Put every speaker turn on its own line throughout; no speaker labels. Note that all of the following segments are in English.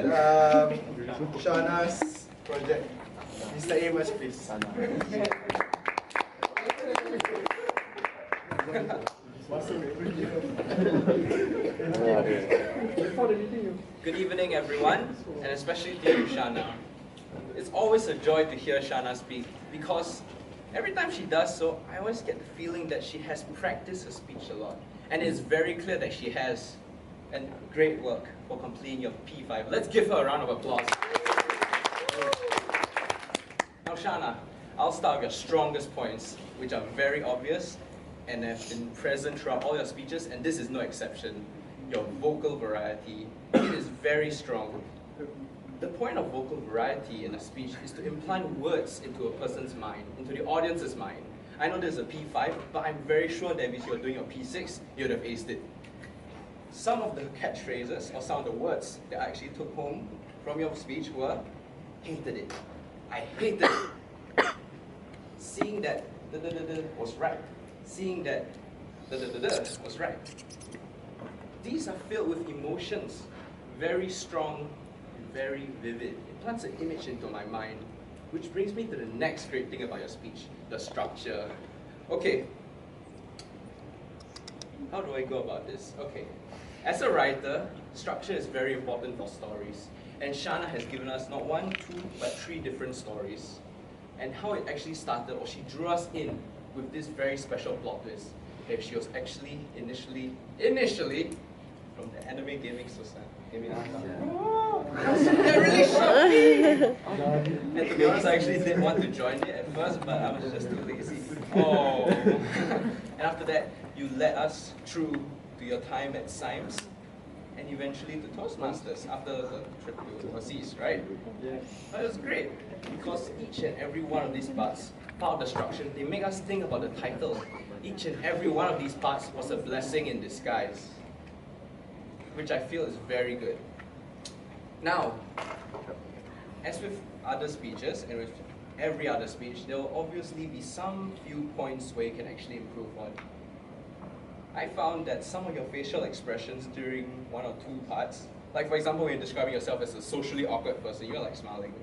presented Shana's project. Mr. Amos, please.
Good evening, everyone, and especially to you, Shana. It's always a joy to hear Shana speak because every time she does so, I always get the feeling that she has practiced her speech a lot. And it's very clear that she has. And great work for completing your P5. Let's give her a round of applause. Now, Shana, I'll start with your strongest points, which are very obvious and have been present throughout all your speeches, and this is no exception. Your vocal variety, it is very strong. The point of vocal variety in a speech is to implant words into a person's mind, into the audience's mind. I know this is a P5, but I'm very sure that if you're doing your P6, you'd have aced it. Some of the catchphrases, or some of the words that I actually took home from your speech were, hated it. I hated it. Seeing that was right. Seeing that was right. These are filled with emotions, very strong, very vivid. It plants an image into my mind, which brings me to the next great thing about your speech, the structure. Okay, how do I go about this? Okay, as a writer, structure is very important for stories. And Shana has given us not one, two, but 3 different stories. And how it actually started, or she drew us in with this very special plot twist. Okay, she was actually initially from the Anime Gaming Society. That really shocked me! And to be honest, I actually didn't want to join it at first, but I was just too lazy. Oh! And after that, you led us through to your time at Symes, and eventually to Toastmasters after the trip to overseas, right? Yeah. That was great, because each and every one of these parts, part of the structure, they make us think about the title. Each and every one of these parts was a blessing in disguise, which I feel is very good. Now, as with other speeches, and with every other speech, there will obviously be some few points where you can actually improve on. I found that some of your facial expressions during 1 or 2 parts, like for example when you're describing yourself as a socially awkward person, you're like smiling.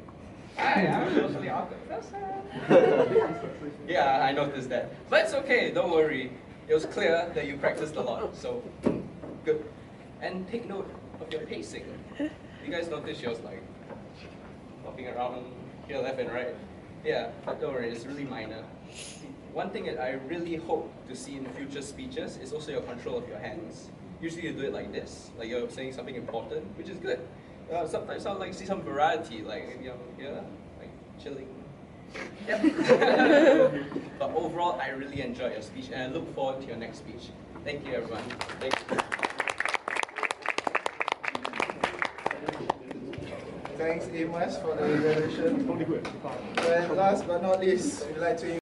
Hi, I'm a socially awkward person. Yeah, I noticed that. But it's okay, don't worry. It was clear that you practiced a lot, so good. And take note of your pacing. You guys noticed she was like hopping around here left and right. Yeah, but don't worry, it's really minor. One thing that I really hope to see in future speeches is also your control of your hands. Usually you do it like this, like you're saying something important, which is good. Sometimes I'll like see some variety, like here, like chilling. Yep. But overall, I really enjoyed your speech, and I look forward to your next speech. Thank you, everyone. Thank you.
Thanks, Amos, for the evaluation. And last but not least, we'd like to